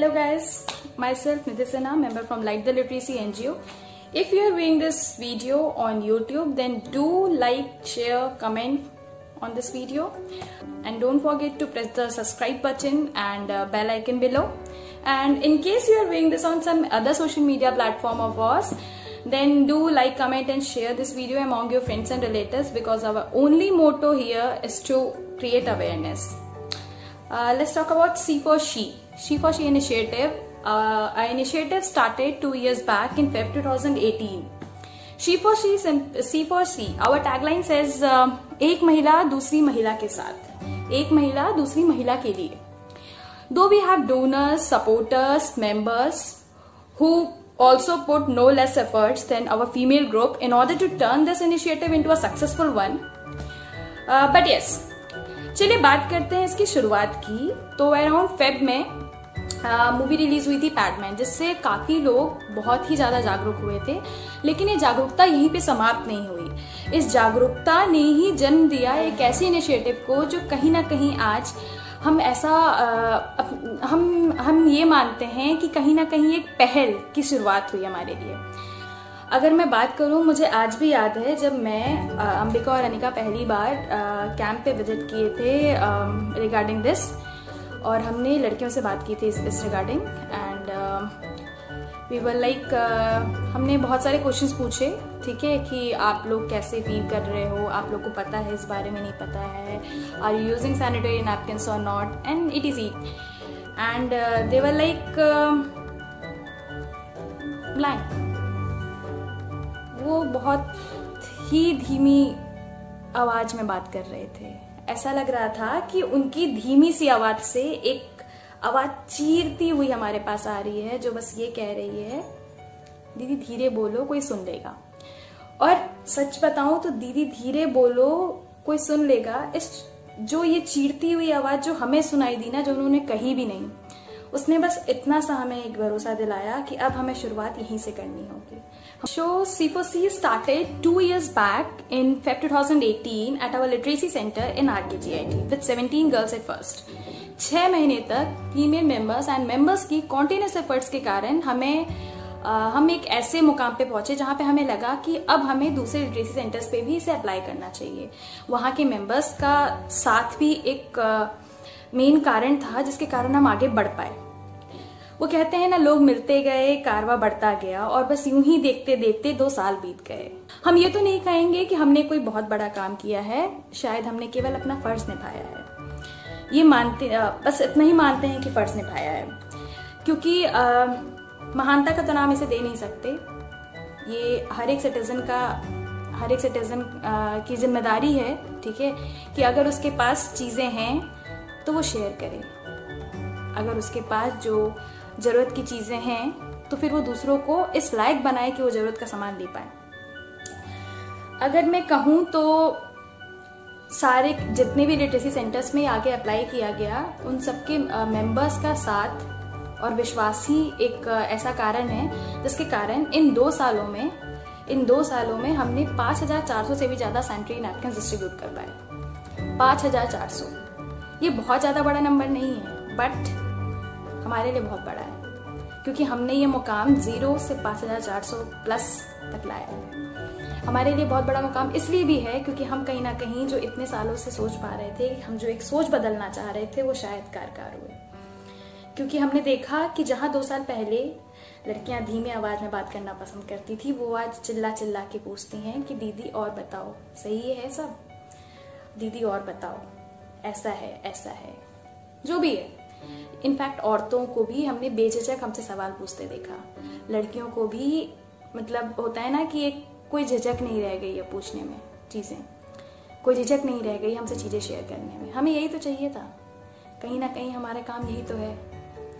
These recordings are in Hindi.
Hello guys, myself Nidhi Sinha, member from Light the Literacy NGO. If you are viewing this video on YouTube, then do like, share, comment on this video, and don't forget to press the subscribe button and bell icon below. And in case you are viewing this on some other social media platform of ours, then do like, comment and share this video among your friends and relatives, because our only motto here is to create awareness. Let's talk about C4She. She4She initiative. Our initiative started 2 years back in Feb 2018. C4C. Our tagline says, एक महिला दूसरी महिला के साथ, एक महिला दूसरी महिला के लिए. Though we have donors, supporters, members who also put no less efforts than our female group in order to turn this initiative into a successful one. But yes, चलिए बात करते हैं इसकी शुरुआत की. तो अराउंड फेब में मूवी रिलीज हुई थी पैडमैन, जिससे काफी लोग बहुत ही ज्यादा जागरूक हुए थे. लेकिन ये जागरूकता यहीं पे समाप्त नहीं हुई. इस जागरूकता ने ही जन्म दिया एक ऐसे इनिशिएटिव को जो कहीं ना कहीं आज हम ऐसा हम ये मानते हैं कि कहीं ना कहीं एक पहल की शुरुआत हुई हमारे लिए. अगर मैं बात करूं, मुझे आज भी याद है जब मैं अंबिका और अनिका पहली बार कैंप पे विजिट किए थे रिगार्डिंग दिस, और हमने लड़कियों से बात की थी इस regarding. And we were like, हमने बहुत सारे क्वेश्चंस पूछे, ठीक है, कि आप लोग कैसे फील कर रहे हो, आप लोग को पता है इस बारे में, नहीं पता है, are you using sanitary napkins और not, and it is E. And they were like blank. वो बहुत ही धीमी आवाज में बात कर रहे थे. ऐसा लग रहा था कि उनकी धीमी सी आवाज से एक आवाज चीरती हुई हमारे पास आ रही है, जो बस ये कह रही है, दीदी धीरे बोलो, कोई सुन लेगा. और सच बताऊं तो दीदी धीरे बोलो, कोई सुन लेगा, इस जो ये चीरती हुई आवाज जो हमें सुनाई दी ना, जो उन्होंने कही भी नहीं, उसने बस इतना सा हमें एक भरोसा दिलाया कि अब हमें शुरुआत यहीं से करनी होगी. So C4C started 2 years back in Feb 2018 at our literacy center in RKGIT with 17 girls at first. 6 महीने तक फीमेल मेंबर्स एंड मेंबर्स की कॉन्टिन्यूस एफर्ट्स के कारण हम एक ऐसे मुकाम पे पहुंचे जहां पे हमें लगा कि अब हमें दूसरे लिटरेसी सेंटर्स पे भी इसे अप्लाई करना चाहिए. वहां के मेंबर्स का साथ भी एक मेन कारण था जिसके कारण हम आगे बढ़ पाए. वो कहते हैं ना, लोग मिलते गए, कारवा बढ़ता गया, और बस यूं ही देखते देखते 2 साल बीत गए. हम ये तो नहीं कहेंगे कि हमने कोई बहुत बड़ा काम किया है, शायद हमने केवल अपना फर्ज निभाया है. ये मानते, बस इतना ही मानते हैं कि फर्ज निभाया है, क्योंकि महानता का तो नाम इसे दे नहीं सकते. ये हर एक सिटीजन की जिम्मेदारी है, ठीक है, कि अगर उसके पास चीजें हैं तो वो शेयर करे. अगर उसके पास जो जरूरत की चीजें हैं तो फिर वो दूसरों को इस लायक बनाए कि वो जरूरत का सामान ले पाए. अगर मैं कहूं तो सारे जितने भी लिटरेसी सेंटर्स में आगे अप्लाई किया गया, उन सबके मेंबर्स का साथ और विश्वास ही एक ऐसा कारण है जिसके कारण इन 2 सालों में हमने 5400 से भी ज्यादा सैनिटरी नैपकिन डिस्ट्रीब्यूट कर पाए. 5400. ये बहुत ज्यादा बड़ा नंबर नहीं है, बट हमारे लिए बहुत बड़ा है, क्योंकि हमने ये मुकाम 0 से 5400 प्लस तक लाया है. हमारे लिए बहुत बड़ा मुकाम इसलिए भी है क्योंकि हम कहीं ना कहीं जो इतने सालों से सोच पा रहे थे, हम जो एक सोच बदलना चाह रहे थे, वो शायद कारगर हुए. क्योंकि हमने देखा कि जहां 2 साल पहले लड़कियां धीमी आवाज में बात करना पसंद करती थी, वो आज चिल्ला चिल्ला के पूछती हैं कि दीदी और बताओ, सही है सब, दीदी और बताओ, ऐसा है, जो भी है. इनफैक्ट औरतों को भी हमने बेझिझक हमसे सवाल पूछते देखा. लड़कियों को भी, मतलब होता है ना कि एक कोई झिझक नहीं रह गई है पूछने में चीजें, कोई झिझक नहीं रह गई हमसे चीजें शेयर करने में. हमें यही तो चाहिए था. कहीं ना कहीं हमारा काम यही तो है,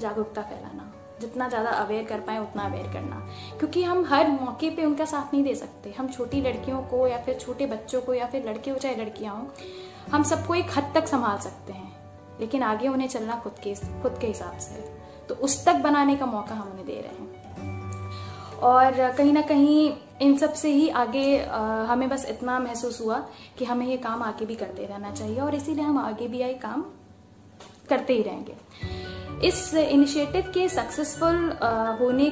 जागरूकता फैलाना. जितना ज्यादा अवेयर कर पाए उतना अवेयर करना, क्योंकि हम हर मौके पे उनका साथ नहीं दे सकते. हम छोटी लड़कियों को या फिर छोटे बच्चों को या फिर लड़के हो चाहे लड़कियां हो, हम सबको एक हद तक संभाल सकते हैं, लेकिन आगे उन्हें चलना खुद के हिसाब से. तो उस तक बनाने का मौका हम उन्हें दे रहे हैं. और कहीं ना कहीं इन सब से ही आगे हमें बस इतना महसूस हुआ कि हमें ये काम आगे भी करते रहना चाहिए, और इसीलिए हम आगे भी ये काम करते ही रहेंगे. इस इनिशिएटिव के सक्सेसफुल होने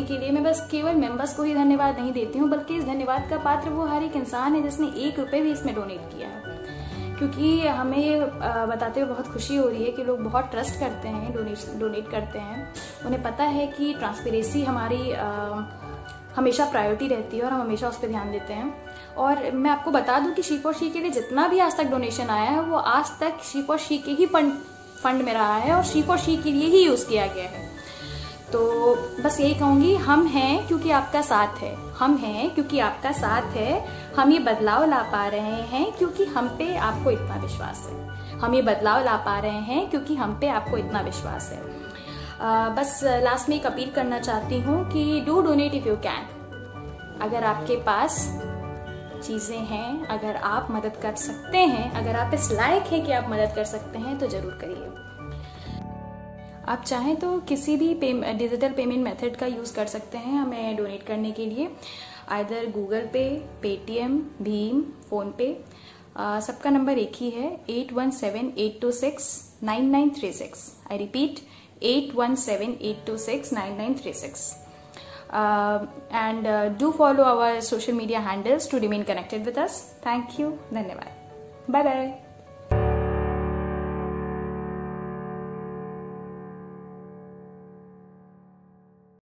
के लिए मैं बस केवल मेंबर्स को ही धन्यवाद नहीं देती हूँ, बल्कि इस धन्यवाद का पात्र वो हर एक इंसान है जिसने 1 रुपए भी इसमें डोनेट किया है। क्योंकि हमें बताते हुए बहुत खुशी हो रही है कि लोग बहुत ट्रस्ट करते हैं, डोनेट करते हैं। उन्हें पता है कि ट्रांसपेरेंसी हमारी हमेशा प्रायोरिटी रहती है और हम हमेशा उस पर ध्यान देते हैं। और मैं आपको बता दूं कि शी फॉर शी के लिए जितना भी आज तक डोनेशन आया है वो आज तक शी फॉर शी के ही फंड में रहा है और शी फॉर शी के लिए ही यूज किया गया है। तो बस यही कहूंगी, हम हैं क्योंकि आपका साथ है, हम हैं क्योंकि आपका साथ है। हम ये बदलाव ला पा रहे हैं क्योंकि हम पे आपको इतना विश्वास है। हम ये बदलाव ला पा रहे हैं क्योंकि हम पे आपको इतना विश्वास है। बस लास्ट में एक अपील करना चाहती हूँ कि do donate if you can. अगर आपके पास चीजें हैं, अगर आप मदद कर सकते हैं, अगर आप इस लायक हैं कि आप मदद कर सकते हैं, तो जरूर करिए। आप चाहें तो किसी भी डिजिटल पेमेंट मेथड का यूज कर सकते हैं हमें डोनेट करने के लिए, आइदर गूगल पे, पेटीएम, भीम, फोन पे। सबका नंबर एक ही है, 8178269936। I repeat, 8178269936। And do follow our social media handles to remain connected with us. Thank you. धन्यवाद. Bye bye.